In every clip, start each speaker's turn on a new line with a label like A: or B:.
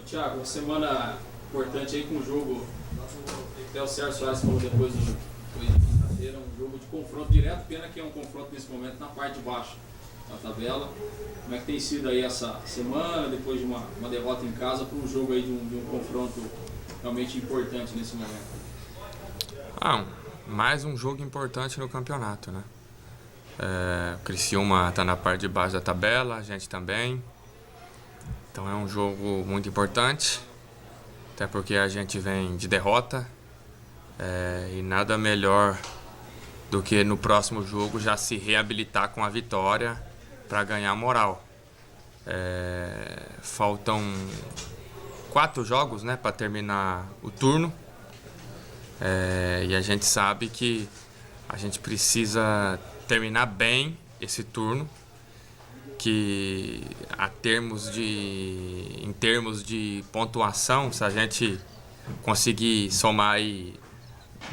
A: Thiago, uma semana importante aí com o jogo, até o Sérgio Soares falou depois de quinta-feira, um jogo de confronto direto, pena que é um confronto nesse momento na parte de baixo da tabela. Como é que tem sido aí essa semana, depois de uma derrota em casa, para um jogo aí de um confronto realmente importante nesse momento?
B: Mais um jogo importante no campeonato, né? O Criciúma está na parte de baixo da tabela, a gente também. Então é um jogo muito importante, até porque a gente vem de derrota. E nada melhor do que no próximo jogo já se reabilitar com a vitória para ganhar moral. Faltam 4 jogos, né, para terminar o turno. E a gente sabe que a gente precisa terminar bem esse turno, que em termos de pontuação, se a gente conseguir somar aí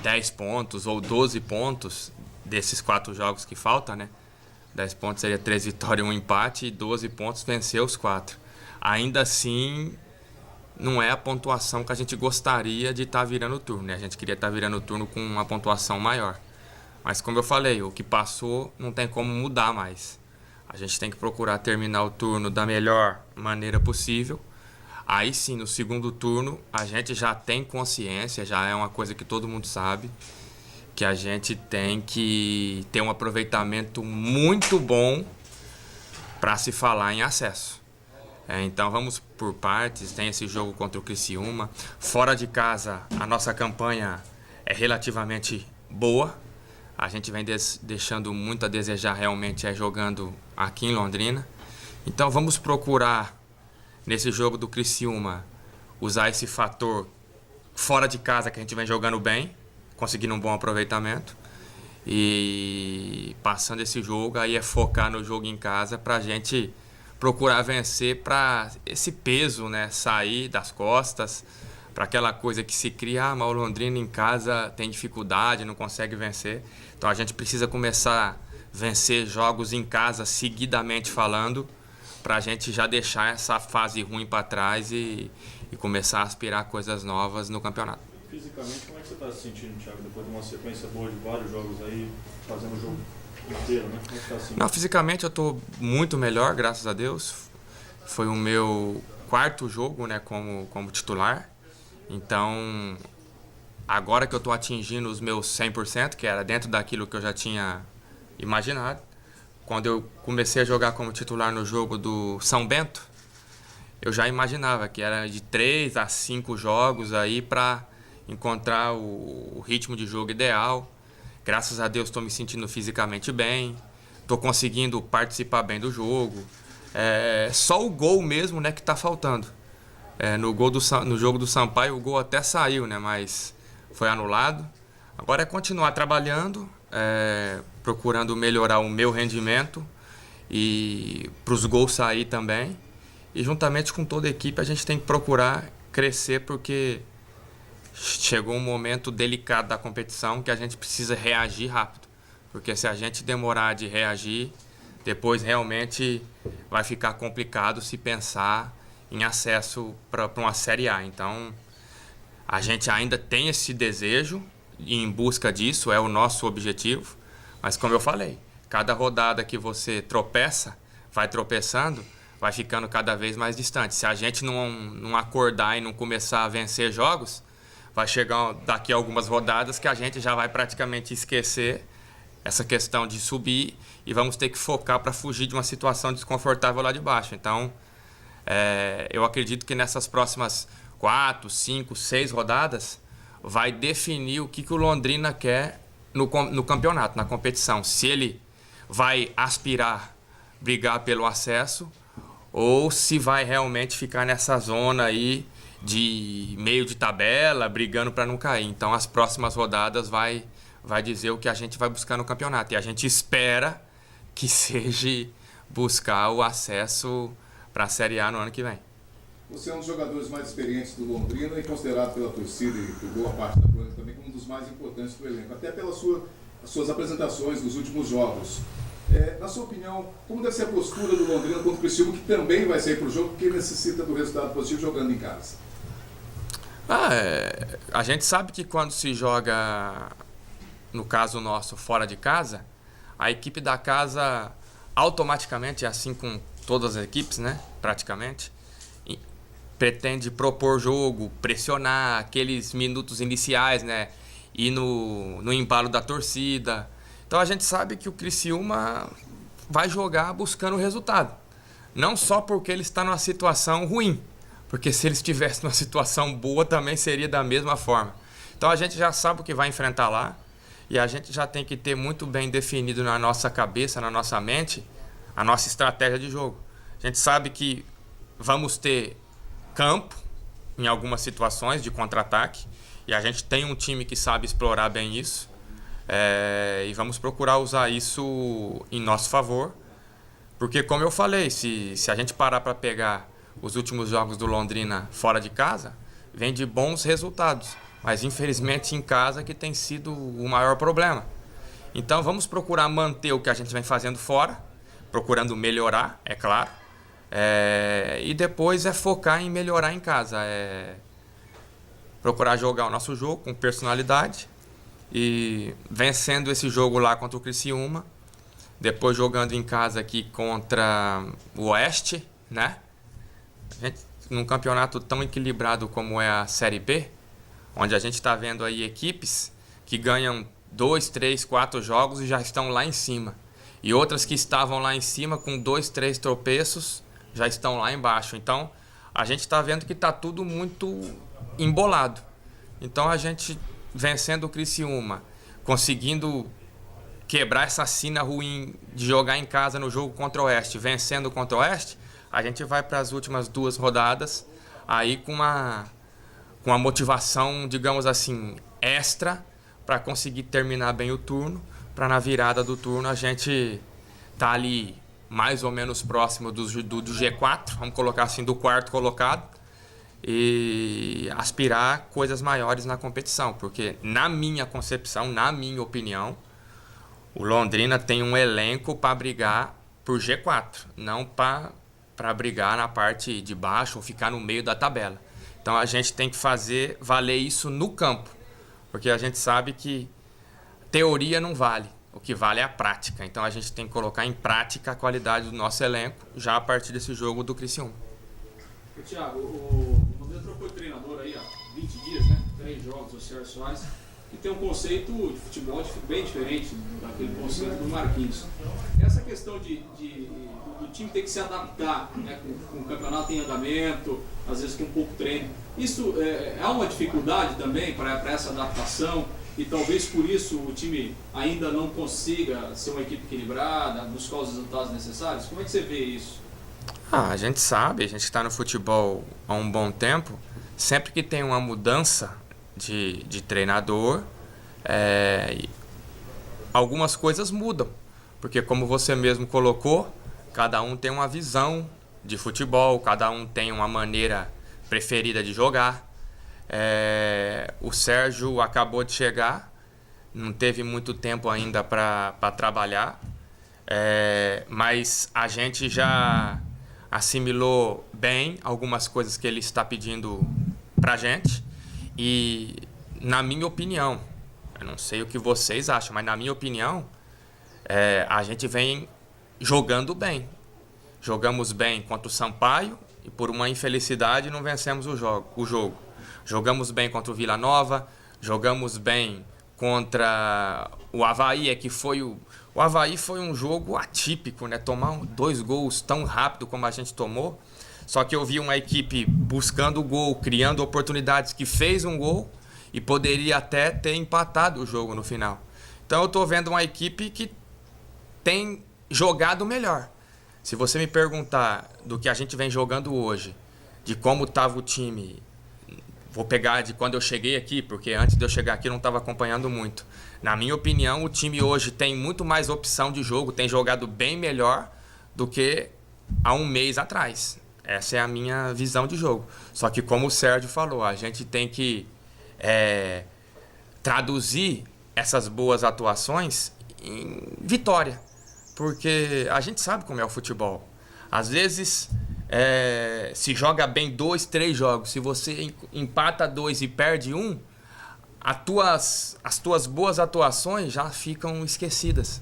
B: 10 pontos ou 12 pontos desses 4 jogos que faltam, né? 10 pontos seria 3 vitórias e 1 empate, e 12 pontos vencer os 4. Ainda assim, não é a pontuação que a gente gostaria de estar virando o turno, né? A gente queria estar virando o turno com uma pontuação maior. Mas como eu falei, o que passou não tem como mudar mais. A gente tem que procurar terminar o turno da melhor maneira possível. Aí sim, no segundo turno, a gente já tem consciência, já é uma coisa que todo mundo sabe, que a gente tem que ter um aproveitamento muito bom para se falar em acesso. Então vamos por partes, tem esse jogo contra o Criciúma. Fora de casa, a nossa campanha é relativamente boa. A gente vem deixando muito a desejar realmente jogando aqui em Londrina. Então vamos procurar, nesse jogo do Criciúma, usar esse fator fora de casa que a gente vem jogando bem, conseguindo um bom aproveitamento. E passando esse jogo, aí é focar no jogo em casa para a gente procurar vencer, para esse peso, né, sair das costas, para aquela coisa que se cria, mas o Londrina em casa tem dificuldade, não consegue vencer. Então a gente precisa começar a vencer jogos em casa seguidamente falando, para a gente já deixar essa fase ruim para trás e começar a aspirar coisas novas no campeonato.
C: Fisicamente, como é que você está se sentindo, Thiago, depois de uma sequência boa de vários jogos aí, fazendo o jogo inteiro, né? Como é que está se sentindo?
B: Não, fisicamente eu estou muito melhor, graças a Deus. Foi o meu 4º jogo, né, como titular. Então, agora que eu estou atingindo os meus 100%, que era dentro daquilo que eu já tinha imaginado, quando eu comecei a jogar como titular no jogo do São Bento, eu já imaginava que era de 3 a 5 jogos aí para encontrar o ritmo de jogo ideal. Graças a Deus estou me sentindo fisicamente bem, estou conseguindo participar bem do jogo. Só o gol mesmo, né, que está faltando. No jogo do Sampaio o gol até saiu, né, mas foi anulado. Agora é continuar trabalhando, procurando melhorar o meu rendimento e para os gols sair também. E juntamente com toda a equipe a gente tem que procurar crescer, porque chegou um momento delicado da competição que a gente precisa reagir rápido. Porque se a gente demorar de reagir, depois realmente vai ficar complicado se pensar em acesso para uma Série A. Então, a gente ainda tem esse desejo e em busca disso, é o nosso objetivo. Mas como eu falei, cada rodada que você tropeça, vai tropeçando, vai ficando cada vez mais distante. Se a gente não acordar e não começar a vencer jogos, vai chegar daqui a algumas rodadas que a gente já vai praticamente esquecer essa questão de subir e vamos ter que focar para fugir de uma situação desconfortável lá de baixo. Então, eu acredito que nessas próximas 4, 5, 6 rodadas vai definir o que o Londrina quer no campeonato, na competição. Se ele vai aspirar, brigar pelo acesso, ou se vai realmente ficar nessa zona aí de meio de tabela, brigando para não cair. Então as próximas rodadas vai dizer o que a gente vai buscar no campeonato. E a gente espera que seja buscar o acesso para a Série A no ano que vem.
D: Você é um dos jogadores mais experientes do Londrina e considerado pela torcida e por boa parte da crônica também como um dos mais importantes do elenco, até pelas suas apresentações nos últimos jogos. Na sua opinião, como deve ser a postura do Londrina contra o Criciúma, que também vai sair para o jogo, porque necessita do resultado positivo jogando em casa?
B: A gente sabe que quando se joga, no caso nosso, fora de casa, a equipe da casa automaticamente, assim com todas as equipes, né, praticamente, pretende propor jogo, pressionar aqueles minutos iniciais, né, e no embalo da torcida. Então a gente sabe que o Criciúma vai jogar buscando o resultado. Não só porque ele está numa situação ruim, porque se ele estivesse numa situação boa também seria da mesma forma. Então a gente já sabe o que vai enfrentar lá e a gente já tem que ter muito bem definido na nossa cabeça, na nossa mente, a nossa estratégia de jogo. A gente sabe que vamos ter campo em algumas situações de contra-ataque e a gente tem um time que sabe explorar bem isso. E vamos procurar usar isso em nosso favor, porque como eu falei, se a gente parar para pegar os últimos jogos do Londrina fora de casa, vem de bons resultados, mas infelizmente em casa que tem sido o maior problema. Então vamos procurar manter o que a gente vem fazendo fora, procurando melhorar, é claro, e depois focar em melhorar em casa, procurar jogar o nosso jogo com personalidade e vencendo esse jogo lá contra o Criciúma, depois jogando em casa aqui contra o Oeste, né? A gente, num campeonato tão equilibrado como é a Série B, onde a gente está vendo aí equipes que ganham 2, 3, 4 jogos e já estão lá em cima, e outras que estavam lá em cima com 2, 3 tropeços já estão lá embaixo. Então a gente está vendo que está tudo muito embolado. Então a gente vencendo o Criciúma, conseguindo quebrar essa sina ruim de jogar em casa no jogo contra o Oeste, vencendo contra o Oeste, a gente vai para as últimas 2 rodadas aí com uma motivação, digamos assim, extra para conseguir terminar bem o turno, para na virada do turno a gente tá ali mais ou menos próximo do G4, vamos colocar assim, do 4º colocado, e aspirar coisas maiores na competição, porque na minha concepção, na minha opinião, o Londrina tem um elenco para brigar por G4, não para brigar na parte de baixo ou ficar no meio da tabela. Então a gente tem que fazer valer isso no campo, porque a gente sabe que teoria não vale, o que vale é a prática. Então a gente tem que colocar em prática a qualidade do nosso elenco já a partir desse jogo do Criciúma.
A: Thiago, o Londrina trocou de treinador aí há 20 dias, né? 3 jogos, o Sérgio Soares, que tem um conceito de futebol bem diferente daquele conceito do Marquinhos. Essa questão do time ter que se adaptar, né, com o campeonato em andamento, às vezes com pouco treino, isso é uma dificuldade também para essa adaptação, e talvez por isso o time ainda não consiga ser uma equipe equilibrada, buscar os resultados necessários? Como é que você vê isso?
B: A gente sabe, a gente está no futebol há um bom tempo, sempre que tem uma mudança de treinador, algumas coisas mudam, porque como você mesmo colocou, cada um tem uma visão de futebol, cada um tem uma maneira preferida de jogar. O Sérgio acabou de chegar, não teve muito tempo ainda para trabalhar, mas a gente já assimilou bem algumas coisas que ele está pedindo pra gente, e na minha opinião, eu não sei o que vocês acham, mas na minha opinião, a gente vem jogando bem. Jogamos bem contra o Sampaio e por uma infelicidade não vencemos o jogo. Jogamos bem contra o Vila Nova, jogamos bem contra o Avaí, o Avaí foi um jogo atípico, né? Tomar 2 gols tão rápido como a gente tomou. Só que eu vi uma equipe buscando o gol, criando oportunidades, que fez um gol e poderia até ter empatado o jogo no final. Então eu estou vendo uma equipe que tem jogado melhor. Se você me perguntar do que a gente vem jogando hoje, de como estava o time, vou pegar de quando eu cheguei aqui, porque antes de eu chegar aqui eu não estava acompanhando muito. Na minha opinião, o time hoje tem muito mais opção de jogo, tem jogado bem melhor do que há um mês atrás. Essa é a minha visão de jogo. Só que como o Sérgio falou, a gente tem que traduzir essas boas atuações em vitória. porque a gente sabe como é o futebol. Às vezes se joga bem 2, 3 jogos. Se você empata 2 e perde 1, as tuas boas atuações já ficam esquecidas.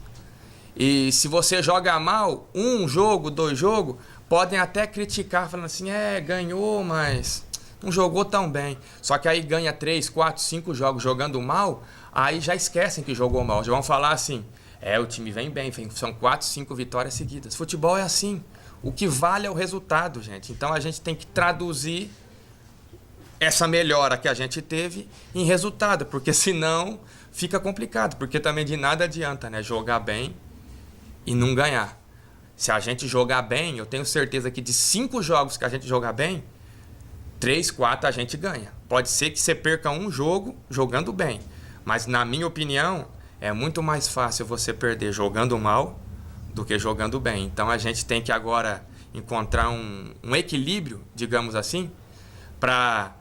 B: E se você joga mal, 1 jogo, 2 jogos, podem até criticar, falando assim, ganhou, mas não jogou tão bem. Só que aí ganha 3, 4, 5 jogos jogando mal, aí já esquecem que jogou mal. Já vão falar assim, o time vem bem, são 4, 5 vitórias seguidas. Futebol é assim. O que vale é o resultado, gente. Então a gente tem que traduzir essa melhora que a gente teve em resultado, porque senão fica complicado, porque também de nada adianta, né, jogar bem e não ganhar. Se a gente jogar bem, eu tenho certeza que de 5 jogos que a gente jogar bem, 3, 4 a gente ganha. Pode ser que você perca um jogo jogando bem, mas na minha opinião é muito mais fácil você perder jogando mal do que jogando bem. Então a gente tem que agora encontrar um equilíbrio, digamos assim, para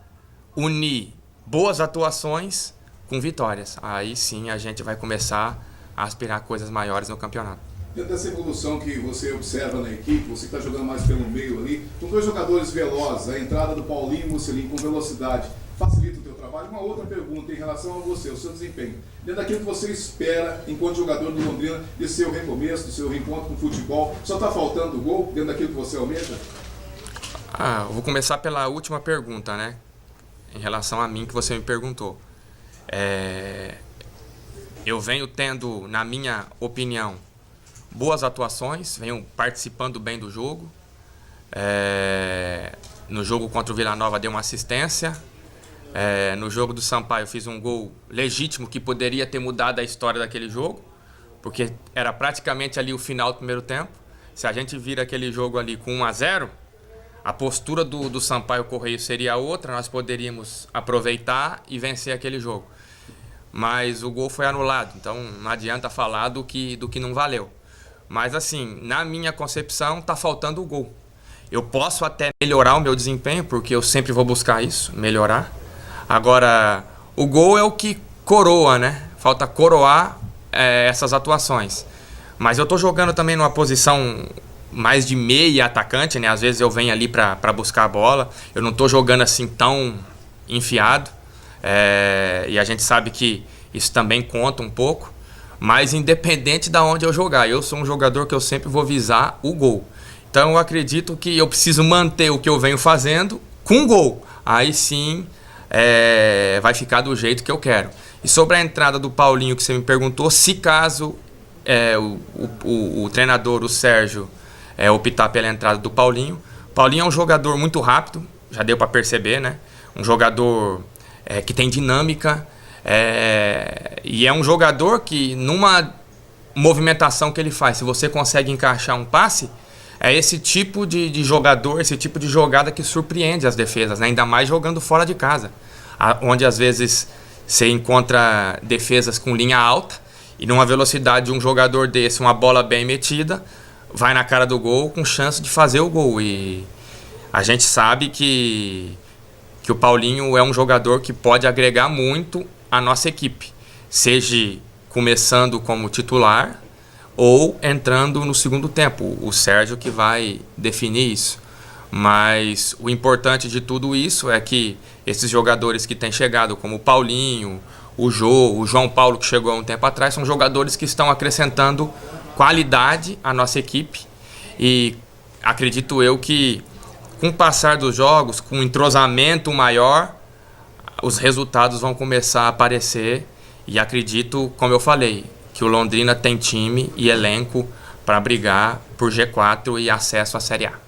B: unir boas atuações com vitórias. Aí sim a gente vai começar a aspirar coisas maiores no campeonato.
D: Dentro dessa evolução que você observa na equipe, você está jogando mais pelo meio ali, com 2 jogadores velozes, a entrada do Paulinho e Mussolini com velocidade, facilita o teu trabalho? Uma outra pergunta em relação a você, o seu desempenho. Dentro daquilo que você espera enquanto jogador do Londrina, de seu recomeço, do seu reencontro com o futebol, só está faltando o gol dentro daquilo que você almeja?
B: Eu vou começar pela última pergunta, né? Em relação a mim, que você me perguntou. Eu venho tendo, na minha opinião, boas atuações, venho participando bem do jogo. No jogo contra o Vila Nova dei uma assistência. No jogo do Sampaio eu fiz um gol legítimo que poderia ter mudado a história daquele jogo, porque era praticamente ali o final do primeiro tempo. Se a gente vira aquele jogo ali com 1-0, a postura do Sampaio Correia seria outra, nós poderíamos aproveitar e vencer aquele jogo. Mas o gol foi anulado, então não adianta falar do que não valeu. Mas assim, na minha concepção, tá faltando o gol. Eu posso até melhorar o meu desempenho, porque eu sempre vou buscar isso, melhorar. Agora, o gol é o que coroa, né? Falta coroar essas atuações. Mas eu tô jogando também numa posição mais de meia atacante, né? Às vezes eu venho ali para buscar a bola. Eu não tô jogando assim tão enfiado. E a gente sabe que isso também conta um pouco. Mas independente de onde eu jogar, eu sou um jogador que eu sempre vou visar o gol. Então eu acredito que eu preciso manter o que eu venho fazendo com gol. Aí sim vai ficar do jeito que eu quero. E sobre a entrada do Paulinho que você me perguntou, se caso o treinador, o Sérgio, optar pela entrada do Paulinho. Paulinho é um jogador muito rápido, já deu para perceber, né? Um jogador que tem dinâmica, e é um jogador que numa movimentação que ele faz, se você consegue encaixar um passe, é esse tipo de jogador, esse tipo de jogada que surpreende as defesas, né? Ainda mais jogando fora de casa, onde às vezes você encontra defesas com linha alta e numa velocidade de um jogador desse, uma bola bem metida, vai na cara do gol com chance de fazer o gol. E a gente sabe que o Paulinho é um jogador que pode agregar muito à nossa equipe, seja começando como titular ou entrando no segundo tempo. O Sérgio que vai definir isso. Mas o importante de tudo isso é que esses jogadores que têm chegado, como o Paulinho, o João Paulo, que chegou há um tempo atrás, são jogadores que estão acrescentando qualidade à nossa equipe. E acredito eu que, com o passar dos jogos, com um entrosamento maior, os resultados vão começar a aparecer. E acredito, como eu falei, que o Londrina tem time e elenco para brigar por G4 e acesso à Série A.